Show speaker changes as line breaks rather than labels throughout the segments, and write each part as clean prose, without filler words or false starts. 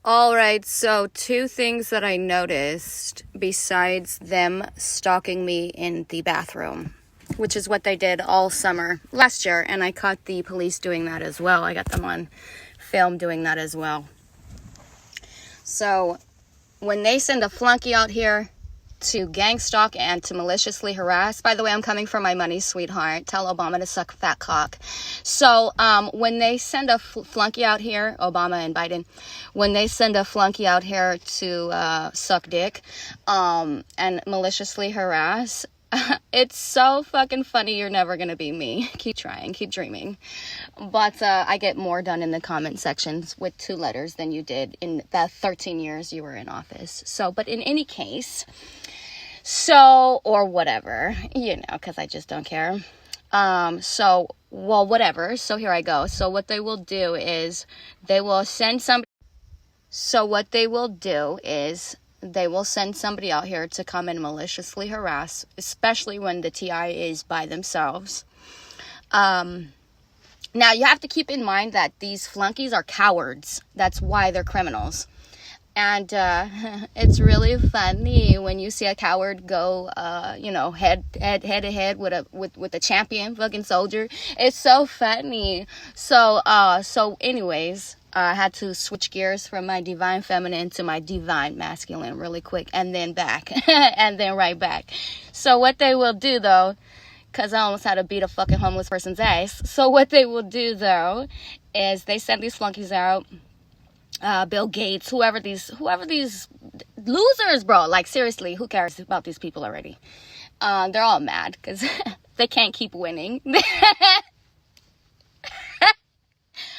All right, so two things that I noticed besides them stalking me in the bathroom, which is what they did all summer last year, and I caught the police doing that as well. I got them on film doing that as well. So when they send a flunky out here to gang stalk and to maliciously harass, by the way, I'm coming for my money, sweetheart. Tell Obama to suck fat cock. So when they send a flunky out here, Obama and Biden, when they send a flunky out here to suck dick and maliciously harass, it's so fucking funny. You're never gonna be me. Keep trying, keep dreaming. But I get more done in the comment sections with 2 letters than you did in the 13 years you were in office. So, but in any case, so, or whatever, because I just don't care. Whatever. So here I go. So what they will do is they will send somebody. So what they will do is they will send somebody out here to come and maliciously harass, especially when the TI is by themselves. Now, you have to keep in mind that these flunkies are cowards. That's why they're criminals. And it's really funny when you see a coward go, head to head with a champion fucking soldier. It's so funny. So anyways, I had to switch gears from my divine feminine to my divine masculine really quick, and then back, and then right back. So what they will do though, because I almost had to beat a fucking homeless person's ass. So what they will do though is they send these flunkies out. Bill Gates, whoever these losers, bro. Like, seriously, who cares about these people already? They're all mad because they can't keep winning.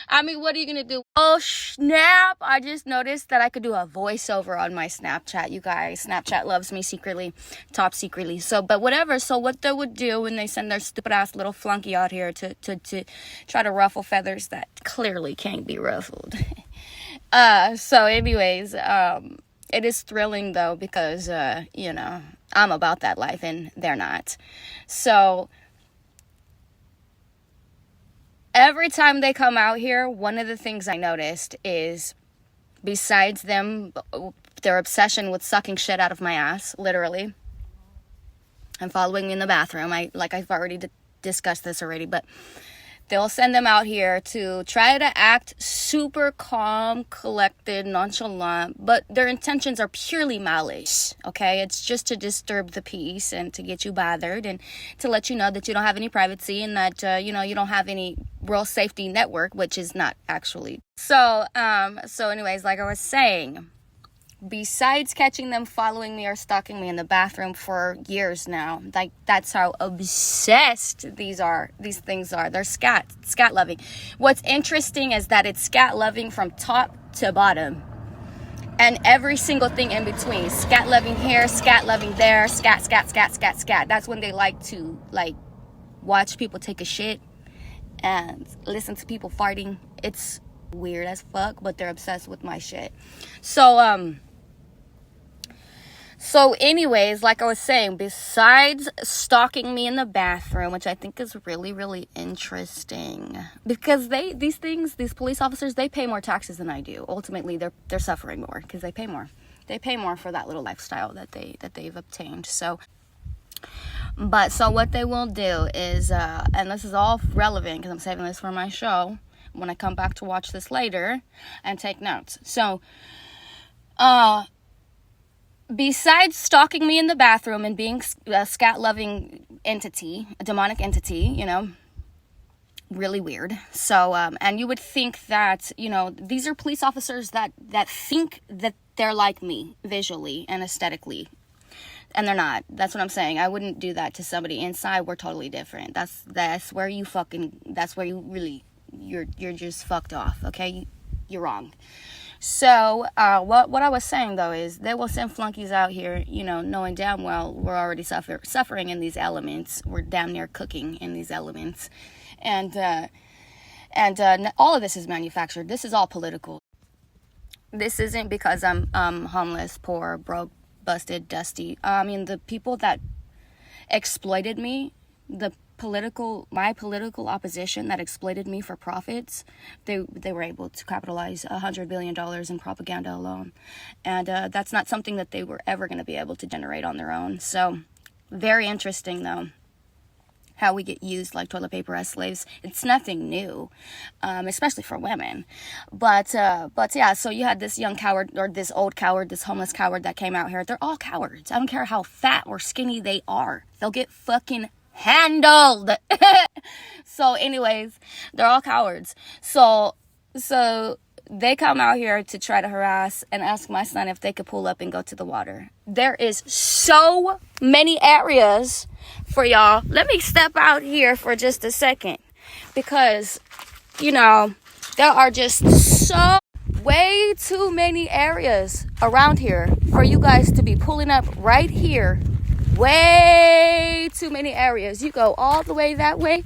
I mean, what are you gonna do? Oh, snap. I just noticed that I could do a voiceover on my Snapchat, you guys. Snapchat loves me secretly, top secretly. So, but whatever. So what they would do when they send their stupid ass little flunky out here to try to ruffle feathers that clearly can't be ruffled. So anyways, it is thrilling though, because, I'm about that life and they're not. So every time they come out here, one of the things I noticed is, besides them, their obsession with sucking shit out of my ass, literally, and following me in the bathroom. I've already discussed this already, but they'll send them out here to try to act super calm, collected, nonchalant, but their intentions are purely malice, okay? It's just to disturb the peace and to get you bothered and to let you know that you don't have any privacy and that, you don't have any real safety network, which is not actually. So anyways, like I was saying, besides catching them following me or stalking me in the bathroom for years now, like, that's how obsessed these things are. They're scat loving. What's interesting is that it's scat loving from top to bottom and every single thing in between. Scat loving here, scat loving there, scat. That's when they like to watch people take a shit and listen to people farting. It's weird as fuck, but they're obsessed with my shit. So anyways, like I was saying, besides stalking me in the bathroom, which I think is really, really interesting, because these police officers, they pay more taxes than I do. Ultimately, they're suffering more because they pay more. They pay more for that little lifestyle that they've obtained. So what they will do is, and this is all relevant because I'm saving this for my show when I come back to watch this later and take notes. So, besides stalking me in the bathroom and being a scat-loving entity, a demonic entity, really weird. So, and you would think that, these are police officers that think that they're like me visually and aesthetically. And they're not. That's what I'm saying. I wouldn't do that to somebody. Inside, we're totally different. That's where you really, you're just fucked off, okay? You're wrong. So, what I was saying, though, is they will send flunkies out here, knowing damn well we're already suffering in these elements. We're damn near cooking in these elements. And all of this is manufactured. This is all political. This isn't because I'm homeless, poor, broke, busted, dusty. I mean, the people that exploited me, the my political opposition that exploited me for profits, they were able to capitalize $100 billion in propaganda alone. And that's not something that they were ever going to be able to generate on their own. So very interesting, though, how we get used like toilet paper as slaves. It's nothing new, especially for women. But yeah, so you had this young coward, or this old coward, this homeless coward that came out here. They're all cowards. I don't care how fat or skinny they are. They'll get fucking handled. So anyways, they're all cowards. So they come out here to try to harass and ask my son if they could pull up and go to the water. There is so many areas for y'all. Let me step out here for just a second, because, you know, there are just way too many areas around here for you guys to be pulling up right here. Way too many areas. You go all the way that way.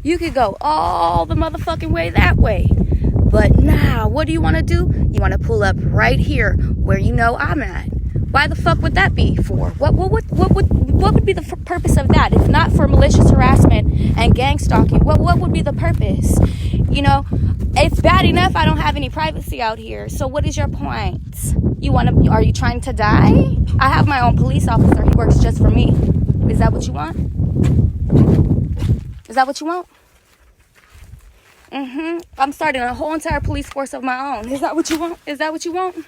You could go all the motherfucking way that way. But nah, what do you want to do? You want to pull up right here where you know I'm at. Why the fuck would that be for? What would be the purpose of that? If not for malicious harassment and gang stalking, what would be the purpose? You know, it's bad enough I don't have any privacy out here. So what is your point? Are you trying to die? I have my own police officer. He works just for me. Is that what you want? Is that what you want? I'm starting a whole entire police force of my own. Is that what you want? Is that what you want?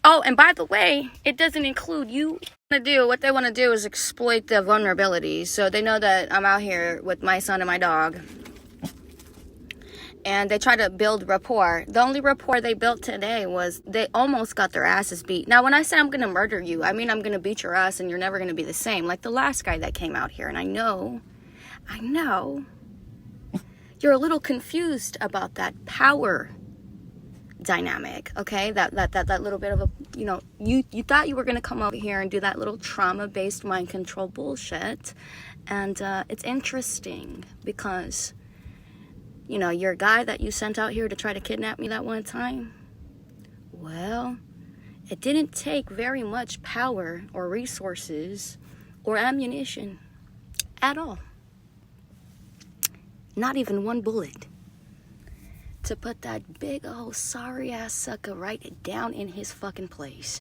Oh, and by the way, it doesn't include you. What they want to do is exploit the vulnerabilities. So they know that I'm out here with my son and my dog. And they try to build rapport. The only rapport they built today was they almost got their asses beat. Now, when I say I'm going to murder you, I mean I'm going to beat your ass and you're never going to be the same. Like the last guy that came out here. And I know, you're a little confused about that power dynamic, okay? That little bit of a, you know, you thought you were going to come over here and do that little trauma-based mind control bullshit. And it's interesting because, you know, your guy that you sent out here to try to kidnap me that one time, well, it didn't take very much power or resources or ammunition at all. Not even one bullet to put that big old sorry ass sucker right down in his fucking place.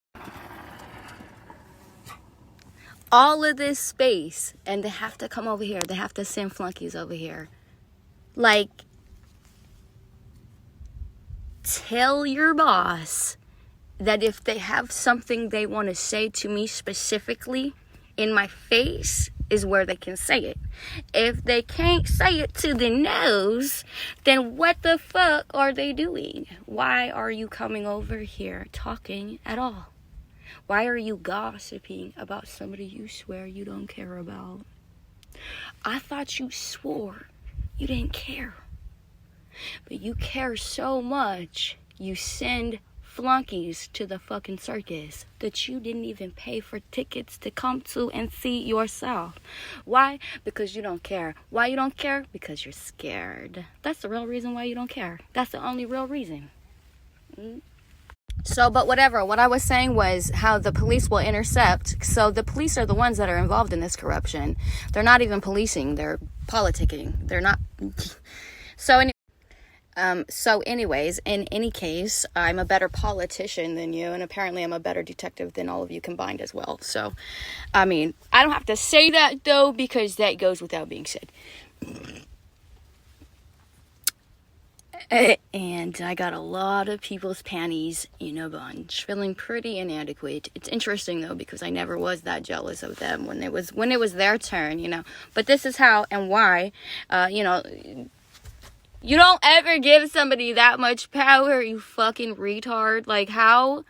All of this space, and they have to come over here. They have to send flunkies over here. Like, tell your boss that if they have something they want to say to me specifically in my face is where they can say it. If they can't say it to the nose, then what the fuck are they doing? Why are you coming over here talking at all? Why are you gossiping about somebody you swear you don't care about? I thought you swore you didn't care. But you care so much, you send flunkies to the fucking circus that you didn't even pay for tickets to come to and see yourself. Why? Because you don't care. Why you don't care? Because you're scared. That's the real reason why you don't care. That's the only real reason. So, but whatever. What I was saying was how the police will intercept. So the police are the ones that are involved in this corruption. They're not even policing. They're politicking. They're not. So anyways, in any case, I'm a better politician than you, and apparently I'm a better detective than all of you combined as well. So, I mean, I don't have to say that, though, because that goes without being said. And I got a lot of people's panties in a bunch, feeling pretty inadequate. It's interesting, though, because I never was that jealous of them when it was their turn, you know. But this is how and why, you know. You don't ever give somebody that much power, you fucking retard. Like, how?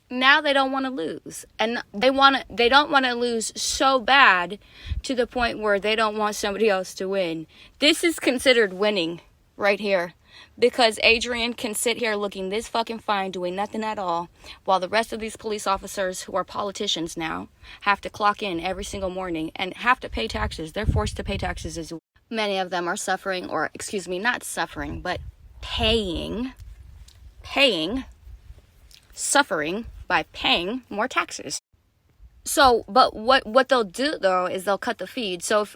Now they don't want to lose. And they don't want to lose so bad to the point where they don't want somebody else to win. This is considered winning right here. Because Adrian can sit here looking this fucking fine, doing nothing at all, while the rest of these police officers who are politicians now have to clock in every single morning and have to pay taxes. They're forced to pay taxes as well. Many of them are suffering, or excuse me, not suffering, but paying suffering by paying more taxes. So, but what they'll do though is they'll cut the feed. So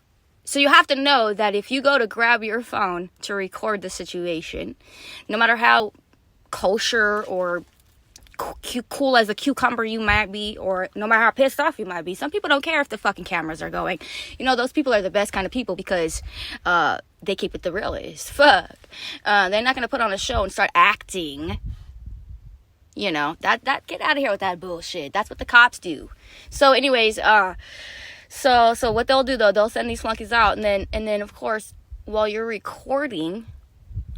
you have to know that if you go to grab your phone to record the situation, no matter how kosher or cool as a cucumber you might be, or no matter how pissed off you might be, some people don't care if the fucking cameras are going. You know, those people are the best kind of people because they keep it the realest. Fuck. They're not gonna put on a show and start acting. You know, that get out of here with that bullshit. That's what the cops do. So anyways, so what they'll do though, they'll send these flunkies out, and then of course, while you're recording,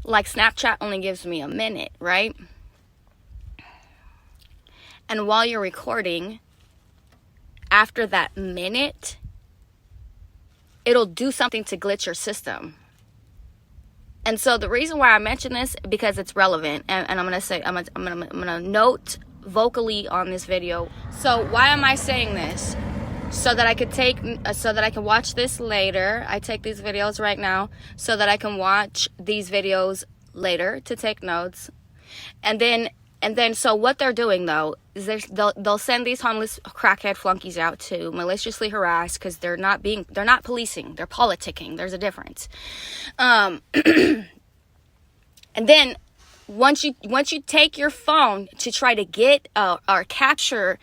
like Snapchat only gives me a minute, right? And while you're recording, after that minute, it'll do something to glitch your system. And so the reason why I mention this, because it's relevant, and I'm gonna note vocally on this video. So why am I saying this? So that I can watch this later. I take these videos right now so that I can watch these videos later to take notes. And then so what they're doing though is they'll send these homeless crackhead flunkies out to maliciously harass, because they're not policing, they're politicking. There's a difference. And then once you take your phone to try to get or capture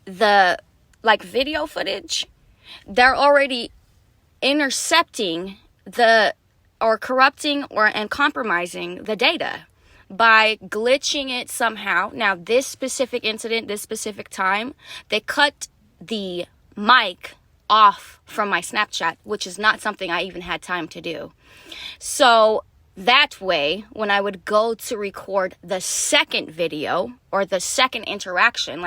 the video footage, they're already intercepting or corrupting and compromising the data by glitching it somehow. Now, this specific incident, this specific time, they cut the mic off from my Snapchat, which is not something I even had time to do. So that way, when I would go to record the second video or the second interaction,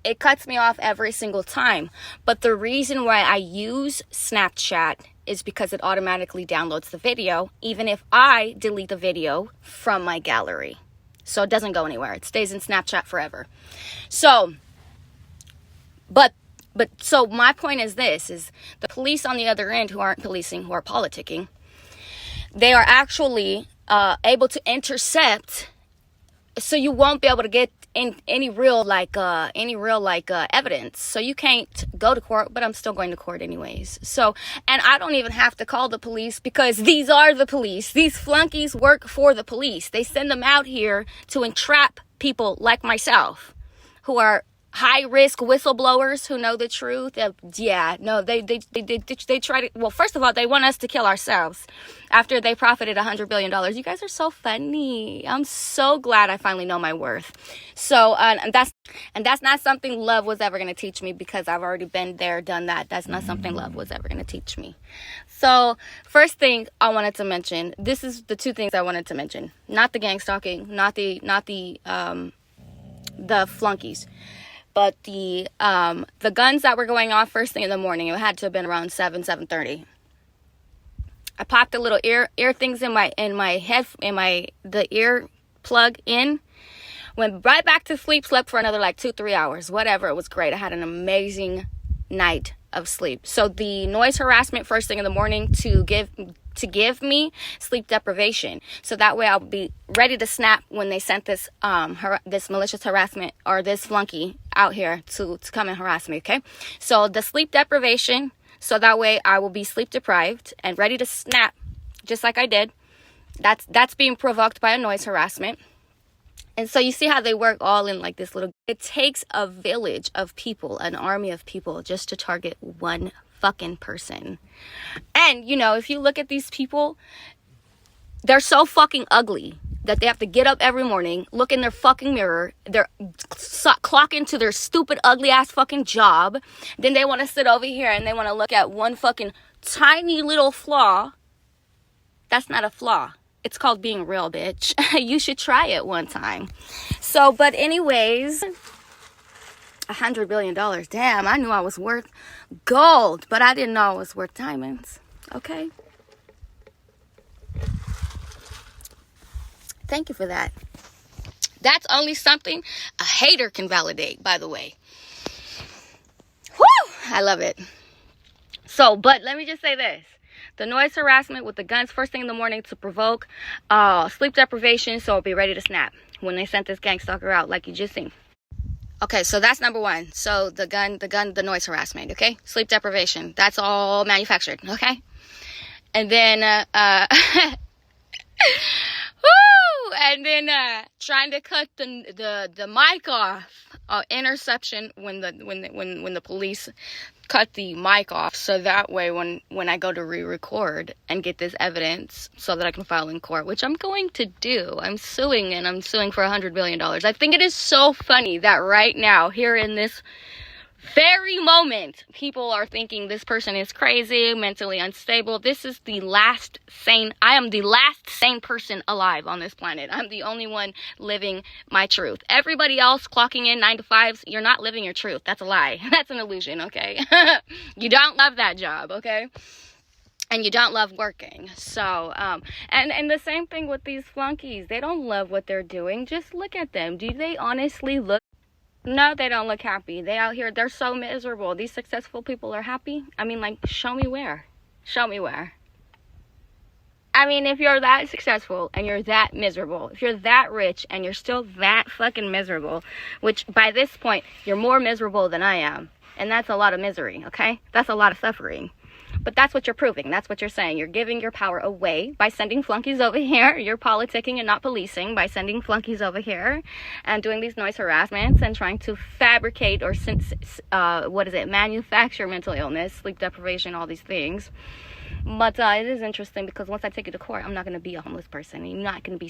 it cuts me off every single time. But the reason why I use Snapchat is because it automatically downloads the video, even if I delete the video from my gallery. So it doesn't go anywhere. It stays in Snapchat forever. So, so my point is this, is the police on the other end who aren't policing, who are politicking, they are actually able to intercept, so you won't be able to get in any real evidence. So you can't go to court, but I'm still going to court anyways. So, and I don't even have to call the police, because these are the police. These flunkies work for the police. They send them out here to entrap people like myself, who are high risk whistleblowers who know the truth. They try to, well, first of all, they want us to kill ourselves after they profited $100 billion. You guys are so funny. I'm so glad I finally know my worth. So, and that's not something love was ever going to teach me, because I've already been there, done that. That's not something love was ever going to teach me. So first thing I wanted to mention, this is the two things I wanted to mention, not the gang stalking, not the flunkies. But the guns that were going off first thing in the morning, it had to have been around 7:30. I popped the little ear things in my head, the ear plug in, went right back to sleep, slept for another 2-3 hours, whatever. It was great. I had an amazing night of sleep. So the noise harassment first thing in the morning to give me sleep deprivation, so that way I'll be ready to snap when they sent this malicious harassment or this flunky out here to come and harass me. Okay, so the sleep deprivation, so that way I will be sleep deprived and ready to snap, just like I did. That's being provoked by a noise harassment. And so you see how they work all in this little. It takes a village of people, an army of people, just to target one fucking person. And if you look at these people, they're so fucking ugly that they have to get up every morning, look in their fucking mirror, they're clock into their stupid ugly ass fucking job, then they want to sit over here and they want to look at one fucking tiny little flaw. That's not a flaw. It's called being real, bitch. You should try it one time. So, but anyways, $100 billion. Damn, I knew I was worth gold, but I didn't know I was worth diamonds. Okay? Thank you for that. That's only something a hater can validate, by the way. Woo! I love it. So, but let me just say this. The noise harassment with the guns first thing in the morning to provoke sleep deprivation, so I'll be ready to snap when they sent this gang stalker out, like you just seen. Okay, so that's number one. So the noise harassment, okay? Sleep deprivation. That's all manufactured, okay? And then woo! And then trying to cut the mic off. Interception when the police cut the mic off, so that way when I go to re-record and get this evidence so that I can file in court, which I'm going to do. I'm suing, and I'm suing for $100 billion. I think it is so funny that right now, here in this very moment, people are thinking this person is crazy, mentally unstable. This is the last sane, I am the last sane person alive on this planet. I'm the only one living my truth. Everybody else clocking in 9 to 5s, you're not living your truth. That's a lie. That's an illusion, okay? You don't love that job, okay? And you don't love working. So, and the same thing with these flunkies. They don't love what they're doing. Just look at them. Do they honestly look? No, they don't look happy. They out here, they're so miserable. These successful people are happy? I mean, like, show me where. Show me where. I mean, if you're that successful and you're that miserable, if you're that rich and you're still that fucking miserable, which by this point, you're more miserable than I am. And that's a lot of misery, okay? That's a lot of suffering. But that's what you're proving. That's what you're saying. You're giving your power away by sending flunkies over here. You're politicking and not policing by sending flunkies over here and doing these noise harassments and trying to fabricate or manufacture mental illness, sleep deprivation, all these things. But it is interesting because once I take you to court, I'm not going to be a homeless person. You're not going to be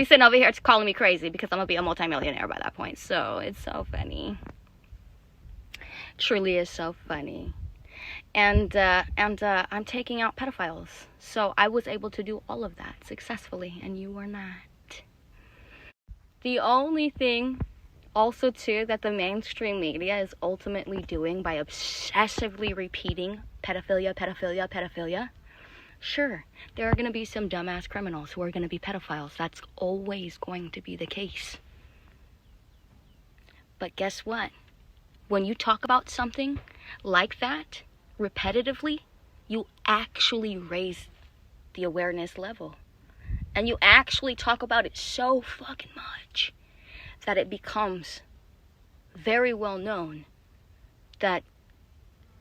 sitting over here calling me crazy because I'm going to be a multimillionaire by that point. So it's so funny. Truly is so funny. And I'm taking out pedophiles. So I was able to do all of that successfully, and you were not. The only thing also too that the mainstream media is ultimately doing by obsessively repeating pedophilia. Sure, there are going to be some dumbass criminals who are going to be pedophiles. That's always going to be the case. But guess what? When you talk about something like that repetitively, you actually raise the awareness level. And you actually talk about it so fucking much that it becomes very well known that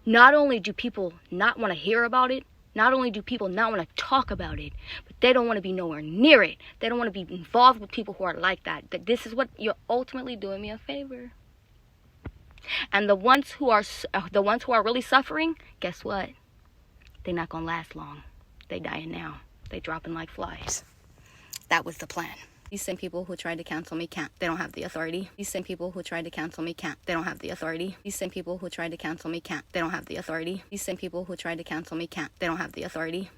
not only do people not want to hear about it, not only do people not want to talk about it, but they don't want to be nowhere near it. They don't want to be involved with people who are like that. That this is what you're ultimately doing me a favor. And the ones who are really suffering, guess what? They're not gonna last long. They dying now. They dropping like flies. That was the plan. These same people who tried to cancel me can't. They don't have the authority. These same people who tried to cancel me can't. They don't have the authority. These same people who tried to cancel me can't. They don't have the authority. These same people who tried to cancel me can't. They don't have the authority.